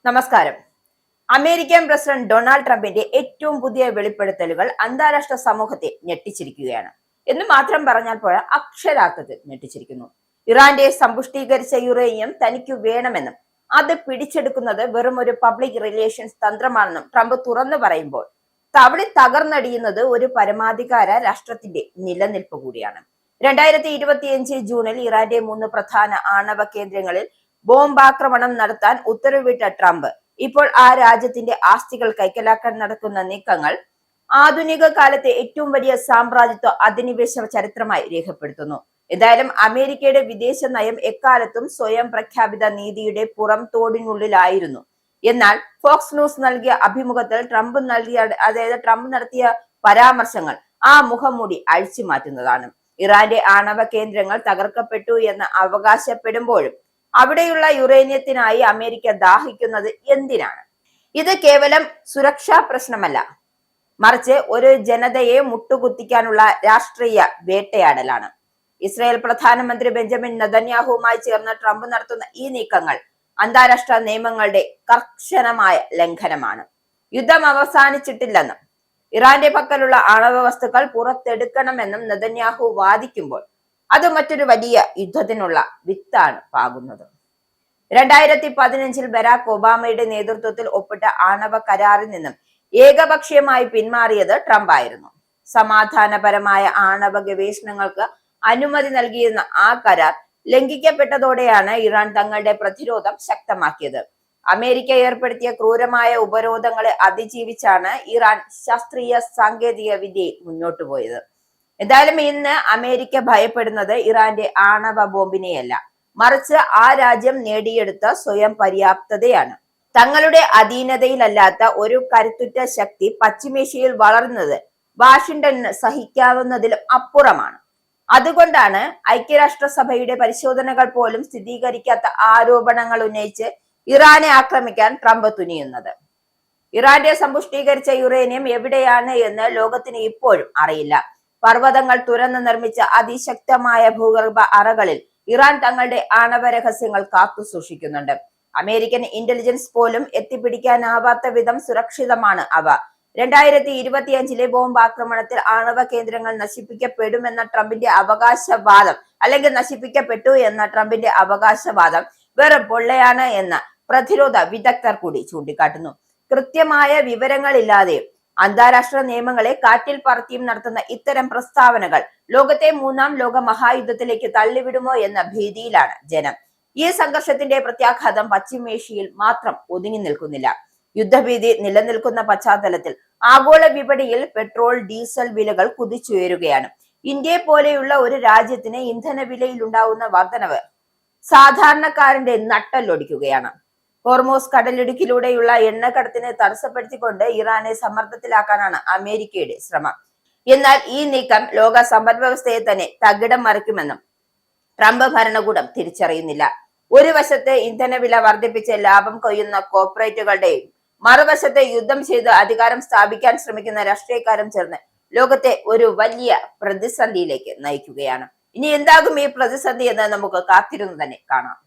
നമസ്കാരം. American president Donald ട്രംപിന്റെ ഏറ്റവും പുതിയ വെളിപ്പെടുത്തലുകൾ അന്താരാഷ്ട്ര സമൂഹത്തെ ഞെട്ടിച്ചിരിക്കുകയാണ്. എന്ന് മാത്രം പറഞ്ഞാൽ പോരാ, അക്ഷരാർത്ഥത്തിൽ ഞെട്ടിച്ചിരിക്കുന്നു. ഇറാന്റെ സമ്പുഷ്ടീകരിച്ച യുറേനിയം തനിക്ക് വേണമെന്നും അത് പിടിച്ചെടുക്കുന്നത് വെറും ഒരു പബ്ലിക് റിലേഷൻസ് തന്ത്രമാണെന്നും ട്രംപ് തുറന്നു പറയുമ്പോൾ തവളി തകർന്നടിയുന്നത് ഒരു പരമാധികാര രാഷ്ട്രത്തിന്റെ നിലനിൽപ്പ് കൂടിയാണ്. 2025 ജൂണിൽ ഇറാന്റെ 3 പ്രധാന ആണവ കേന്ദ്രങ്ങളിൽ ബോംബാക്രമണം നടത്താൻ ഉത്തരവിട്ട ട്രംപ് ഇപ്പോൾ ആ രാജ്യത്തിന്റെ ആസ്തികൾ കൈക്കലാക്കാൻ നടക്കുന്ന നീക്കങ്ങൾ ആധുനിക കാലത്തെ ഏറ്റവും വലിയ സാമ്രാജ്യത്വ അധിനിവേശ ചരിത്രമായി രേഖപ്പെടുത്തുന്നു. എന്തായാലും അമേരിക്കയുടെ വിദേശ നയം എക്കാലത്തും സ്വയം പ്രഖ്യാപിത നീതിയുടെ പുറം തോടിനുള്ളിലായിരുന്നു. എന്നാൽ ഫോക്സ് ന്യൂസ് നൽകിയ അഭിമുഖത്തിൽ ട്രംപ് നടത്തിയ പരാമർശങ്ങൾ ആ മുഖംമൂടി അഴിച്ചു മാറ്റുന്നതാണ്. ഇറാന്റെ ആണവ കേന്ദ്രങ്ങൾ തകർക്കപ്പെട്ടു എന്ന് അവകാശപ്പെടുമ്പോഴും അവിടെയുള്ള യുറേനിയത്തിനായി അമേരിക്ക ദാഹിക്കുന്നത് എന്തിനാണ്? ഇത് കേവലം സുരക്ഷാ പ്രശ്നമല്ല, മറിച്ച് ഒരു ജനതയെ മുട്ടുകുത്തിക്കാനുള്ള രാഷ്ട്രീയ വേട്ടയാടലാണ്. ഇസ്രായേൽ പ്രധാനമന്ത്രി ബെഞ്ചമിൻ നെതന്യാഹുവുമായി ചേർന്ന് ട്രംപ് നടത്തുന്ന ഈ നീക്കങ്ങൾ അന്താരാഷ്ട്ര നിയമങ്ങളുടെ കർശനമായ ലംഘനമാണ്. യുദ്ധം അവസാനിച്ചിട്ടില്ലെന്നും ഇറാന്റെ പക്കലുള്ള ആണവ വസ്തുക്കൾ പുറത്തെടുക്കണമെന്നും നെതന്യാഹു വാദിക്കുമ്പോൾ അത് മറ്റൊരു വലിയ യുദ്ധത്തിനുള്ള വിത്താണ് പാകുന്നത്. 2015 ബരാക് ഒബാമയുടെ നേതൃത്വത്തിൽ ഒപ്പിട്ട ആണവ കരാറിൽ നിന്നും ഏകപക്ഷീയമായി പിന്മാറിയത് ട്രംപ് ആയിരുന്നു. സമാധാനപരമായ ആണവ ഗവേഷണങ്ങൾക്ക് അനുമതി നൽകിയിരുന്ന ആ കരാർ ലംഘിക്കപ്പെട്ടതോടെയാണ് ഇറാൻ തങ്ങളുടെ പ്രതിരോധം ശക്തമാക്കിയത്. അമേരിക്ക ഏർപ്പെടുത്തിയ ക്രൂരമായ ഉപരോധങ്ങളെ അതിജീവിച്ചാണ് ഇറാൻ ശാസ്ത്രീയ സാങ്കേതിക വിദ്യയിൽ മുന്നോട്ടു പോയത്. എന്തായാലും ഇന്ന് അമേരിക്ക ഭയപ്പെടുന്നത് ഇറാന്റെ ആണവ ബോംബിനെയല്ല, മറിച്ച് ആ രാജ്യം നേടിയെടുത്ത സ്വയം പര്യാപ്തതയാണ്. തങ്ങളുടെ അധീനതയിലല്ലാത്ത ഒരു കരുത്തുറ്റ ശക്തി പശ്ചിമേഷ്യയിൽ വളർന്നത് വാഷിംഗ്ടണിന് സഹിക്കാവുന്നതിലും അപ്പുറമാണ്. അതുകൊണ്ടാണ് ഐക്യരാഷ്ട്രസഭയുടെ പരിശോധനകൾ പോലും സ്ഥിരീകരിക്കാത്ത ആരോപണങ്ങൾ ഉന്നയിച്ച് ഇറാനെ ആക്രമിക്കാൻ ട്രംപ് തുനിയുന്നത്. ഇറാന്റെ സമ്പുഷ്ടീകരിച്ച യുറേനിയം എവിടെയാണ് എന്ന് ലോകത്തിന് ഇപ്പോഴും അറിയില്ല. പർവ്വതങ്ങൾ തുറന്ന് നിർമ്മിച്ച അതിശക്തമായ ഭൂഗർഭ അറകളിൽ ഇറാൻ തങ്ങളുടെ ആണവ രഹസ്യങ്ങൾ കാത്തു സൂക്ഷിക്കുന്നുണ്ട്. അമേരിക്കൻ ഇന്റലിജൻസ് പോലും എത്തിപ്പിടിക്കാനാവാത്ത വിധം സുരക്ഷിതമാണ് അവ. 2025 ബോംബ് ആക്രമണത്തിൽ ആണവ കേന്ദ്രങ്ങൾ നശിപ്പിക്കപ്പെടുമെന്ന ട്രംപിന്റെ അവകാശവാദം, അല്ലെങ്കിൽ നശിപ്പിക്കപ്പെട്ടു എന്ന ട്രംപിന്റെ അവകാശവാദം വെറും പൊള്ളയാണ് എന്ന് പ്രതിരോധ വിദഗ്ധർ കൂടി ചൂണ്ടിക്കാട്ടുന്നു. കൃത്യമായ വിവരങ്ങളില്ലാതെയും അന്താരാഷ്ട്ര നിയമങ്ങളെ കാറ്റിൽ പറത്തിയും നടത്തുന്ന ഇത്തരം പ്രസ്താവനകൾ ലോകത്തെ 3ാം ലോക മഹായുദ്ധത്തിലേക്ക് തള്ളിവിടുമോ എന്ന ഭീതിയിലാണ് ജനം. ഈ സംഘർഷത്തിന്റെ പ്രത്യാഘാതം പശ്ചിമേഷ്യയിൽ മാത്രം ഒതുങ്ങി നിൽക്കുന്നില്ല. യുദ്ധഭീതി നിലനിൽക്കുന്ന പശ്ചാത്തലത്തിൽ ആഗോള വിപണിയിൽ പെട്രോൾ, ഡീസൽ വിലകൾ കുതിച്ചുയരുകയാണ്. ഇന്ത്യയെ പോലെയുള്ള ഒരു രാജ്യത്തിന് ഇന്ധന വിലയിൽ ഉണ്ടാവുന്ന വർധനവ് സാധാരണക്കാരന്റെ നട്ടല്ലൊടിക്കുകയാണ്. ഹോർമോസ് കടലിടുക്കിലൂടെയുള്ള എണ്ണക്കടത്തിനെ തടസ്സപ്പെടുത്തിക്കൊണ്ട് ഇറാനെ സമ്മർദ്ദത്തിലാക്കാനാണ് അമേരിക്കയുടെ ശ്രമം. എന്നാൽ ഈ നീക്കം ലോക സമ്പദ് വ്യവസ്ഥയെ തന്നെ തകിടം മറിക്കുമെന്നും ട്രംപ് ഭരണകൂടം തിരിച്ചറിയുന്നില്ല. ഒരു വശത്ത് ഇന്ധനവില വർദ്ധിപ്പിച്ച് ലാഭം കൊയ്യുന്ന കോർപ്പറേറ്റുകളുടെയും മറുവശത്ത് യുദ്ധം ചെയ്ത് അധികാരം സ്ഥാപിക്കാൻ ശ്രമിക്കുന്ന രാഷ്ട്രീയക്കാരും ചേർന്ന് ലോകത്തെ ഒരു വലിയ പ്രതിസന്ധിയിലേക്ക് നയിക്കുകയാണ്. ഇനി എന്താകും ഈ പ്രതിസന്ധി എന്ന് നമുക്ക് കാത്തിരുന്ന് തന്നെ കാണാം.